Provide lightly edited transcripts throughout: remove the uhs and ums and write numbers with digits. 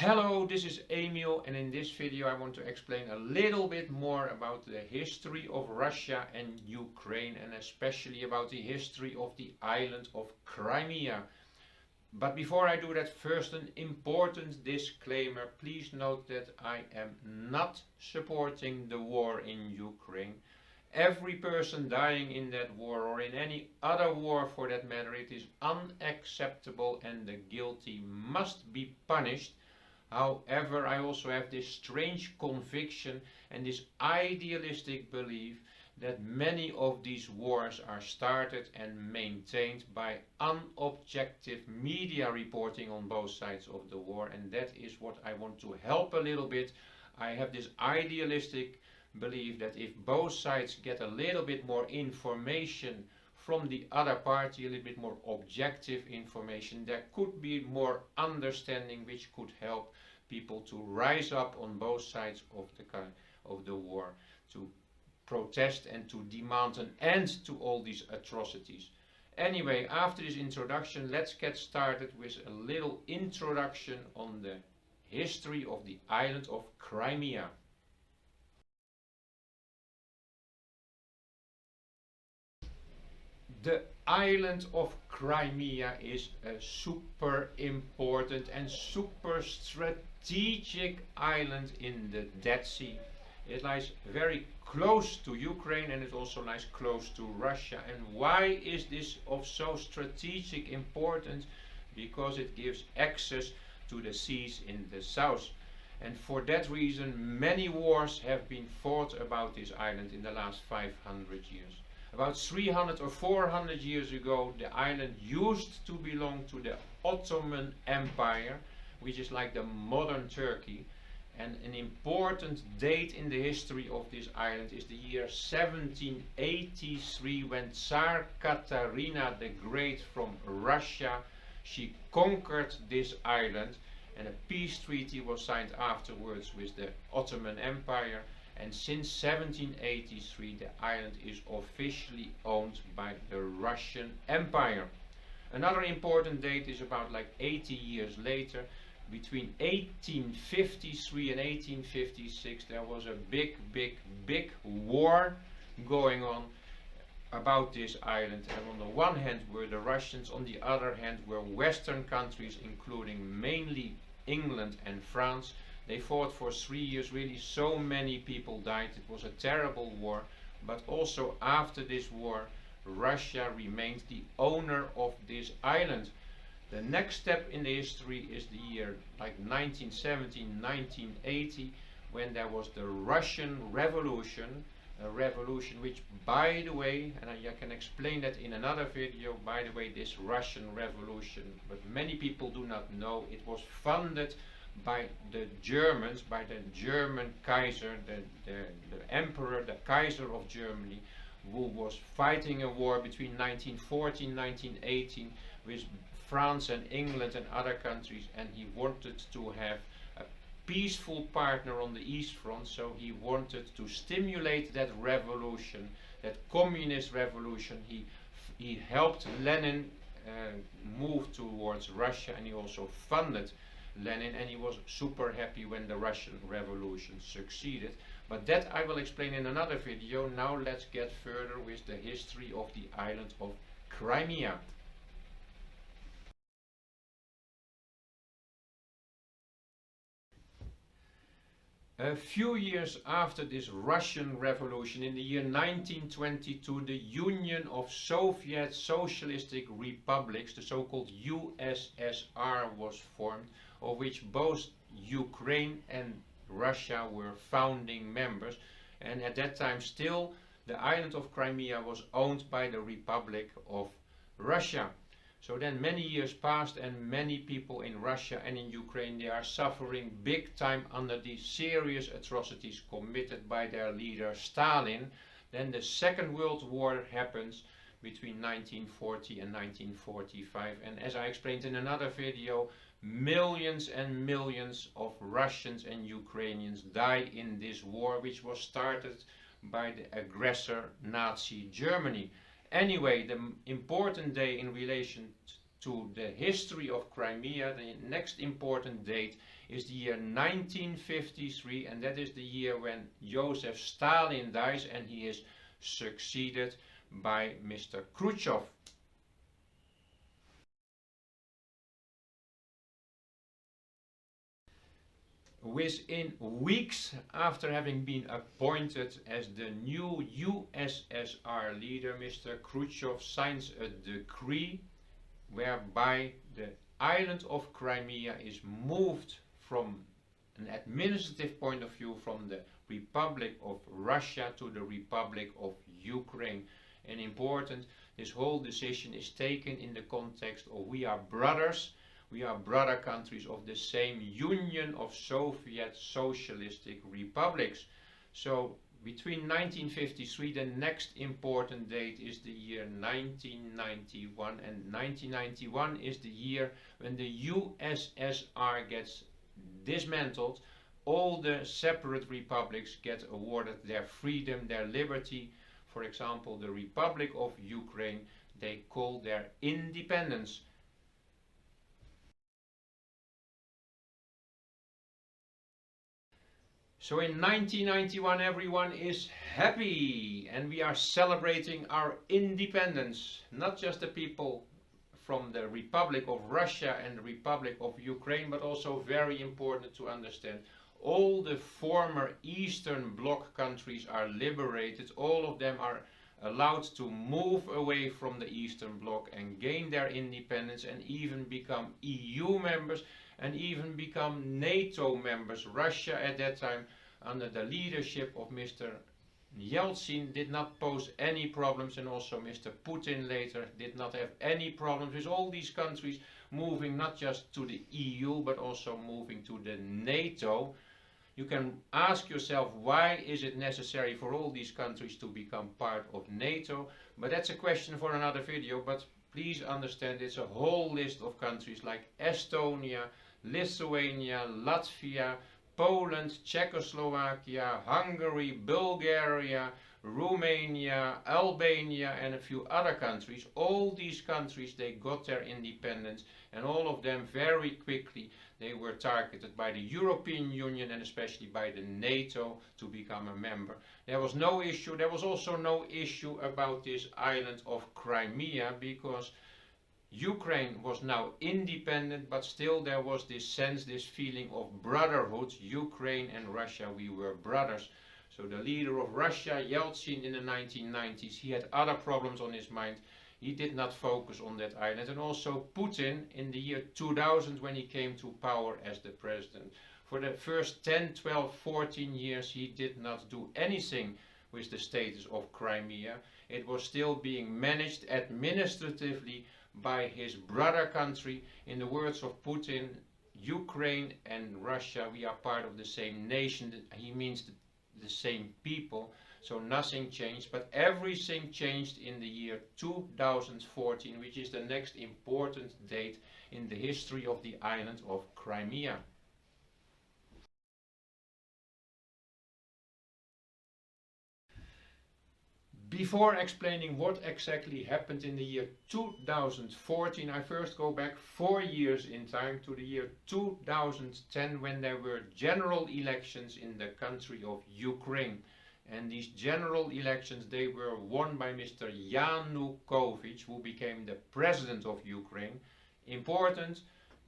Hello, this is Emil, and in this video I want to explain a little bit more about the history of Russia and Ukraine, and especially about the history of the island of Crimea. But before I do that, first an important disclaimer. Please note that I am not supporting the war in Ukraine. Every person dying in that war, or in any other war for that matter, it is unacceptable and the guilty must be punished. However, I also have this strange conviction and this idealistic belief that many of these wars are started and maintained by unobjective media reporting on both sides of the war, and that is what I want to help a little bit. I have this idealistic belief that if both sides get a little bit more information from the other party, a little bit more objective information, there could be more understanding which could help people to rise up on both sides of the war, to protest and to demand an end to all these atrocities. Anyway, after this introduction, let's get started with a little introduction on the history of the island of Crimea. The island of Crimea is a super important and super strategic island in the Dead Sea. It lies very close to Ukraine and it also lies close to Russia. And why is this of so strategic importance? Because it gives access to the seas in the south. And for that reason, many wars have been fought about this island in the last 500 years. About 300 or 400 years ago, the island used to belong to the Ottoman Empire, which is like the modern Turkey. And an important date in the history of this island is the year 1783, when Tsar Katarina the Great from Russia, she conquered this island, and a peace treaty was signed afterwards with the Ottoman Empire. And since 1783 the island is officially owned by the Russian Empire. Another important date is about like 80 years later. Between 1853 and 1856 there was a big war going on about this island. And on the one hand were the Russians, on the other hand were Western countries, including mainly England and France. They fought for 3 years, really so many people died. It was a terrible war, but also after this war, Russia remained the owner of this island. The next step in the history is the year like 1917, 1980, when there was the Russian Revolution, a revolution which, by the way, and I can explain that in another video, by the way, this Russian Revolution, but many people do not know, it was funded by the Germans, by the German Kaiser, the Emperor, the Kaiser of Germany, who was fighting a war between 1914 and 1918 with France and England and other countries, and he wanted to have a peaceful partner on the East Front, so he wanted to stimulate that revolution, that communist revolution. He helped Lenin move towards Russia, and he also funded Lenin, and he was super happy when the Russian Revolution succeeded. But that I will explain in another video. Now let's get further with the history of the island of Crimea. A few years after this Russian Revolution, in the year 1922, the Union of Soviet Socialistic Republics, the so-called USSR, was formed, of which both Ukraine and Russia were founding members. And at that time still the island of Crimea was owned by the Republic of Russia. So then many years passed and many people in Russia and in Ukraine, they are suffering big time under these serious atrocities committed by their leader Stalin. Then the Second World War happens between 1940 and 1945, and as I explained in another video, millions and millions of Russians and Ukrainians died in this war, which was started by the aggressor Nazi Germany. Anyway, the important day in relation to the history of Crimea, the next important date is the year 1953, and that is the year when Joseph Stalin dies and he is succeeded by Mr. Khrushchev. Within weeks after having been appointed as the new USSR leader, Mr. Khrushchev signs a decree whereby the island of Crimea is moved from an administrative point of view from the Republic of Russia to the Republic of Ukraine. And important, this whole decision is taken in the context of we are brothers. We are brother countries of the same Union of Soviet Socialistic Republics. So between 1953, the next important date is the year 1991, and 1991 is the year when the USSR gets dismantled. All the separate republics get awarded their freedom, their liberty. For example, the Republic of Ukraine, they call their independence. So in 1991 everyone is happy and we are celebrating our independence. Not just the people from the Republic of Russia and the Republic of Ukraine, but also very important to understand, all the former Eastern Bloc countries are liberated. All of them are allowed to move away from the Eastern Bloc and gain their independence and even become EU members and even become NATO members. Russia at that time, under the leadership of Mr. Yeltsin, did not pose any problems, and also Mr. Putin later did not have any problems with all these countries moving not just to the EU but also moving to the NATO. You can ask yourself, why is it necessary for all these countries to become part of NATO? But that's a question for another video. But please understand, it's a whole list of countries like Estonia, Lithuania, Latvia, Poland, Czechoslovakia, Hungary, Bulgaria, Romania, Albania and a few other countries. All these countries, they got their independence, and all of them very quickly they were targeted by the European Union and especially by the NATO to become a member. There was no issue. There was also no issue about this island of Crimea, because Ukraine was now independent, but still there was this sense, this feeling of brotherhood. Ukraine and Russia, we were brothers. So the leader of Russia, Yeltsin, in the 1990s, he had other problems on his mind. He did not focus on that island. And also Putin, in the year 2000, when he came to power as the president, for the first 10, 12, 14 years, he did not do anything with the status of Crimea. It was still being managed administratively by his brother country. In the words of Putin, Ukraine and Russia, we are part of the same nation. He means the same people. So nothing changed, but everything changed in the year 2014, which is the next important date in the history of the island of Crimea. Before explaining what exactly happened in the year 2014, I first go back 4 years in time to the year 2010, when there were general elections in the country of Ukraine. And these general elections, they were won by Mr. Yanukovych, who became the president of Ukraine. Important,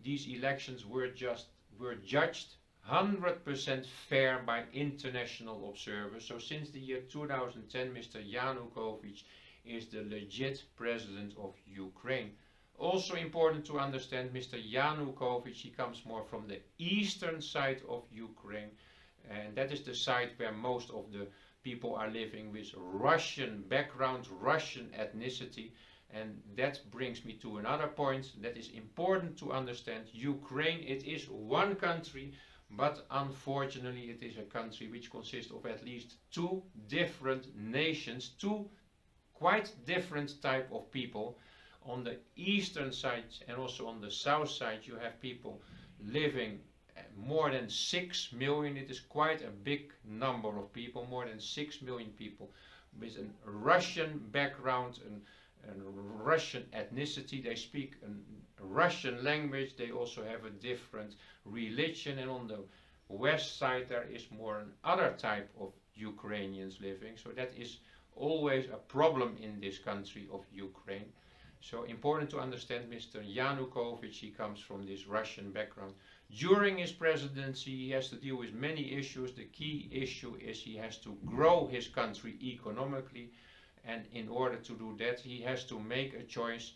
these elections were judged 100% fair by international observers. So since the year 2010, Mr. Yanukovych is the legit president of Ukraine. Also important to understand, Mr. Yanukovych, he comes more from the eastern side of Ukraine, and that is the side where most of the people are living with Russian background, Russian ethnicity. And that brings me to another point that is important to understand. Ukraine, it is one country, but unfortunately it is a country which consists of at least two different nations, two quite different type of people. On the eastern side and also on the south side, you have people living more than 6 million. It is quite a big number of people, more than 6 million people with a Russian background, Russian ethnicity, they speak a Russian language, they also have a different religion, and on the west side there is more another type of Ukrainians living, so that is always a problem in this country of Ukraine. So important to understand Mr. Yanukovych, he comes from this Russian background. During his presidency he has to deal with many issues. The key issue is he has to grow his country economically, and in order to do that he has to make a choice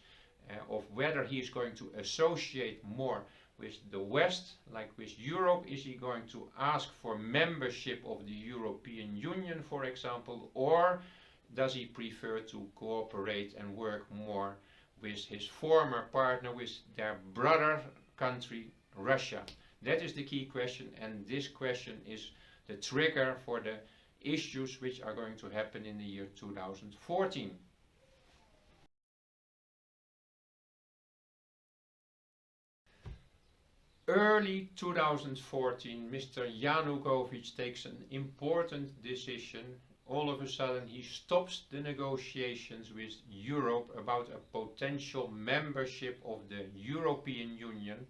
of whether he is going to associate more with the West, like with Europe. Is he going to ask for membership of the European Union, for example, or does he prefer to cooperate and work more with his former partner, with their brother country, Russia? That is the key question, and this question is the trigger for the issues which are going to happen in the year 2014. Early 2014, Mr. Yanukovych takes an important decision. All of a sudden he stops the negotiations with Europe about a potential membership of the European Union.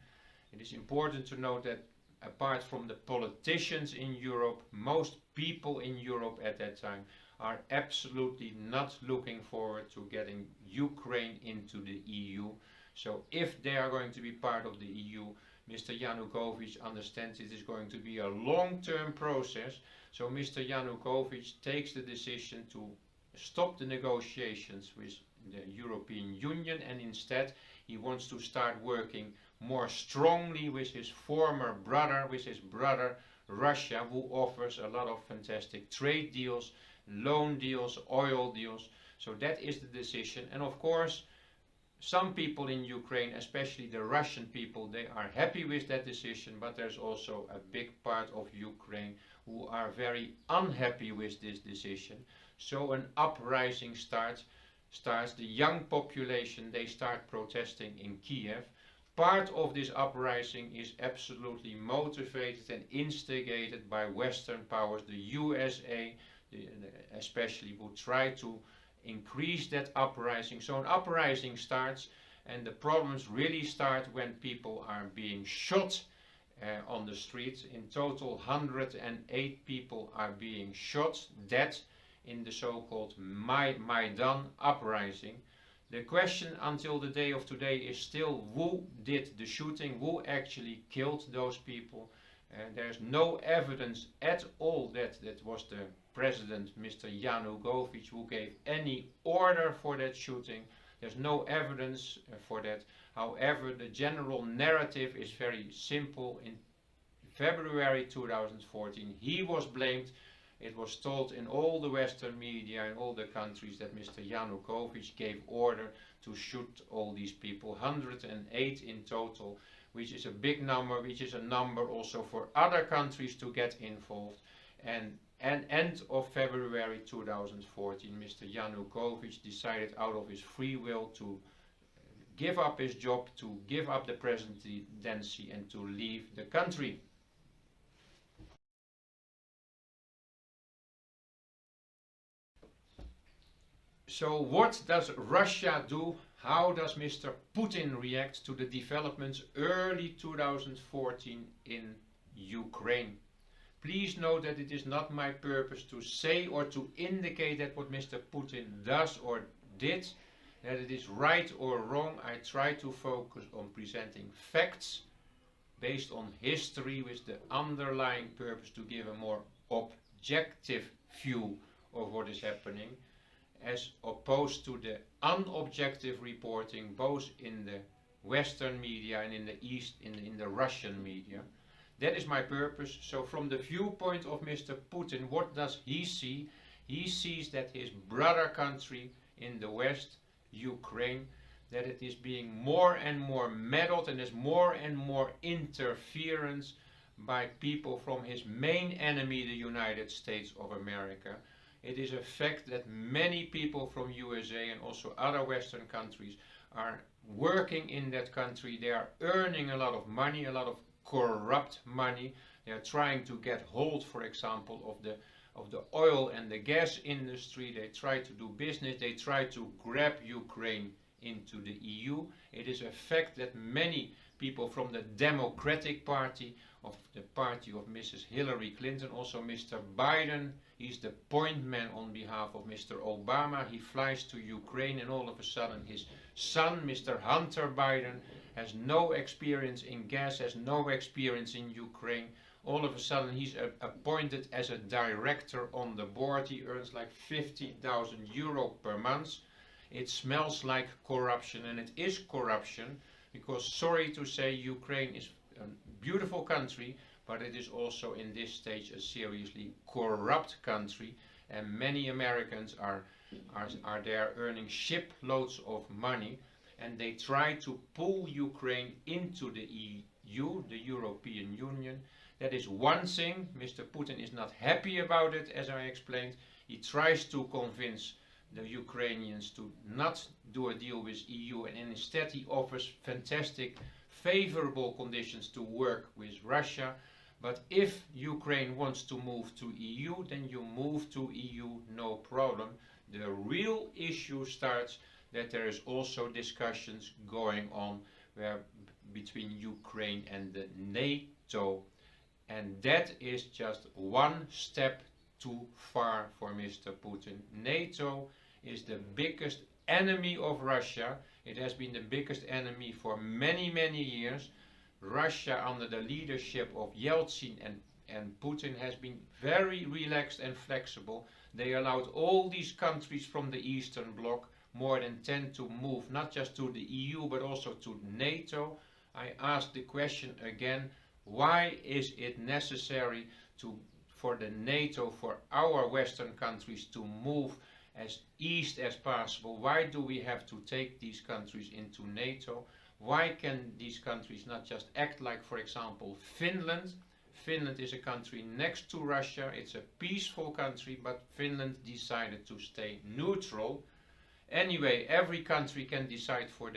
It is important to note that apart from the politicians in Europe, most people in Europe at that time are absolutely not looking forward to getting Ukraine into the EU. So if they are going to be part of the EU, Mr. Yanukovych understands it is going to be a long-term process. So Mr. Yanukovych takes the decision to stop the negotiations with the European Union, and instead he wants to start working more strongly with his former brother, Russia, who offers a lot of fantastic trade deals, loan deals, oil deals. So that is the decision. And of course, some people in Ukraine, especially the Russian people, they are happy with that decision, but there's also a big part of Ukraine who are very unhappy with this decision. So an uprising starts. The young population, they start protesting in Kiev. Part of this uprising is absolutely motivated and instigated by Western powers, the USA especially, who try to increase that uprising. So an uprising starts, and the problems really start when people are being shot on the streets. In total 108 people are being shot dead in the so-called Maidan uprising. The question until the day of today is still who did the shooting, who actually killed those people. There's no evidence at all that that was the president, Mr. Yanukovych, who gave any order for that shooting. There's no evidence for that. However, the general narrative is very simple. In February 2014, he was blamed. It was told in all the Western media in all the countries that Mr. Yanukovych gave order to shoot all these people, 108 in total, which is a big number, which is a number also for other countries to get involved. And end of February 2014, Mr. Yanukovych decided out of his free will to give up his job, to give up the presidency, and to leave the country. So what does Russia do? How does Mr. Putin react to the developments early 2014 in Ukraine? Please note that it is not my purpose to say or to indicate that what Mr. Putin does or did, that it is right or wrong. I try to focus on presenting facts based on history with the underlying purpose to give a more objective view of what is happening, as opposed to the unobjective reporting both in the Western media and in the East, in the Russian media. That is my purpose. So from the viewpoint of Mr. Putin, what does he see? He sees that his brother country in the West, Ukraine, that it is being more and more meddled, and there's more and more interference by people from his main enemy, the United States of America. It is a fact that many people from USA and also other Western countries are working in that country. They are earning a lot of money, a lot of corrupt money. They are trying to get hold, for example, of the of the oil and the gas industry. They try to do business. They try to grab Ukraine into the EU. It is a fact that many people from the Democratic Party, of the party of Mrs. Hillary Clinton, also Mr. Biden, he's the point man on behalf of Mr. Obama. He flies to Ukraine, and all of a sudden his son, Mr. Hunter Biden, has no experience in gas, has no experience in Ukraine. All of a sudden he's appointed as a director on the board. He earns like 50,000 euro per month. It smells like corruption, and it is corruption, because sorry to say, Ukraine is a beautiful country, but it is also in this stage a seriously corrupt country, and many Americans are there earning shiploads of money, and they try to pull Ukraine into the EU, the European Union. That is one thing. Mr. Putin is not happy about it, as I explained. He tries to convince the Ukrainians to not do a deal with EU, and instead he offers fantastic, favorable conditions to work with Russia. But if Ukraine wants to move to EU, then you move to EU, no problem. The real issue starts that there is also discussions going on between Ukraine and the NATO, and that is just one step too far for Mr. Putin. NATO is the biggest enemy of Russia. It has been the biggest enemy for many, many years. Russia, under the leadership of Yeltsin and Putin, has been very relaxed and flexible. They allowed all these countries from the Eastern Bloc, more than 10, to move not just to the EU but also to NATO. I ask the question again, why is it necessary for the NATO, for our Western countries, to move as east as possible? Why do we have to take these countries into NATO? Why can these countries not just act like, for example, Finland? Finland is a country next to Russia. It's a peaceful country, but Finland decided to stay neutral. Anyway, every country can decide for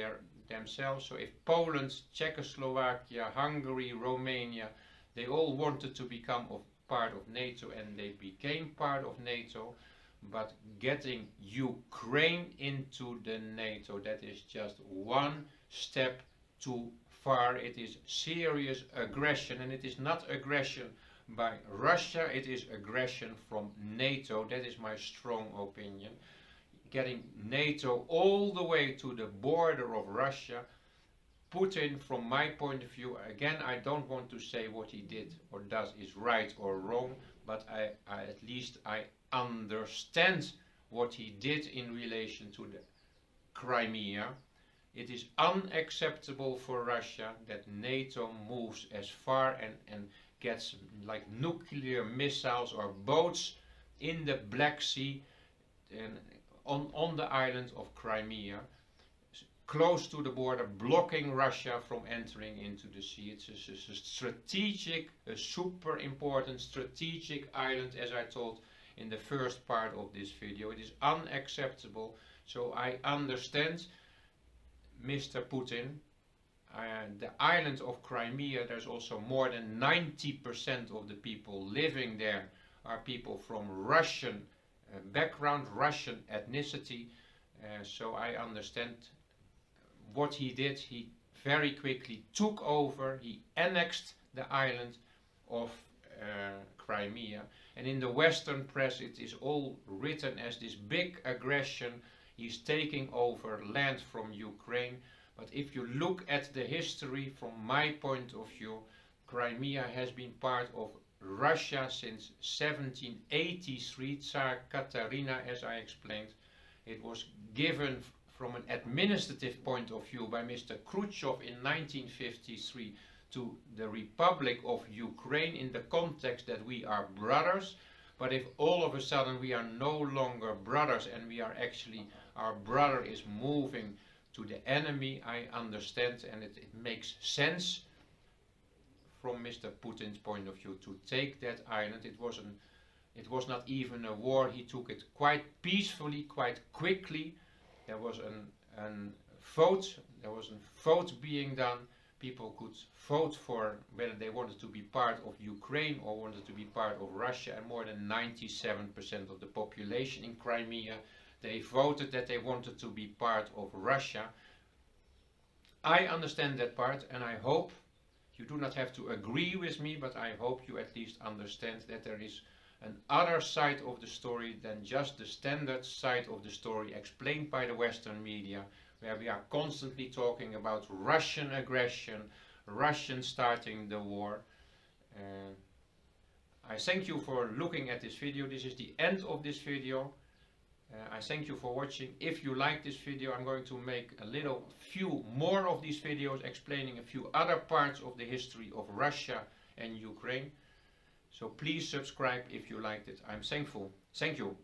themselves. So if Poland, Czechoslovakia, Hungary, Romania, they all wanted to become part of NATO, and they became part of NATO. But getting Ukraine into the NATO, that is just one step too far. It is serious aggression, and it is not aggression by Russia, it is aggression from NATO. That is my strong opinion. Getting NATO all the way to the border of Russia. Putin, from my point of view, again, I don't want to say what he did or does is right or wrong, but at least I understand what he did in relation to the Crimea. It is unacceptable for Russia that NATO moves as far and gets like nuclear missiles or boats in the Black Sea and on the island of Crimea, close to the border, blocking Russia from entering into the sea. It's a strategic, a super important strategic island, as I told in the first part of this video. It is unacceptable. So I understand Mr. Putin. The island of Crimea, there's also more than 90% of the people living there are people from Russian background, Russian ethnicity. So I understand what he did. He very quickly took over, he annexed the island of Crimea, and in the Western press it is all written as this big aggression. He's taking over land from Ukraine, but if you look at the history from my point of view, Crimea has been part of Russia since 1783, Tsar Katarina, as I explained. It was given from an administrative point of view by Mr. Khrushchev in 1953 to the Republic of Ukraine in the context that we are brothers. But if all of a sudden we are no longer brothers and we are actually, our brother is moving to the enemy, I understand, and it makes sense from Mr. Putin's point of view to take that island. It was not even a war. He took it quite peacefully, quite quickly. There was a vote being done. people could vote for whether they wanted to be part of Ukraine or wanted to be part of Russia, and more than 97% of the population in Crimea, they voted that they wanted to be part of Russia. I understand that part, and I hope you do not have to agree with me, but I hope you at least understand that there is an other side of the story than just the standard side of the story explained by the Western media, where we are constantly talking about Russian aggression, Russian starting the war. I thank you for looking at this video. This is the end of this video. I thank you for watching. If you like this video, I'm going to make a few more of these videos explaining a few other parts of the history of Russia and Ukraine. So please subscribe if you liked it. I'm thankful. Thank you.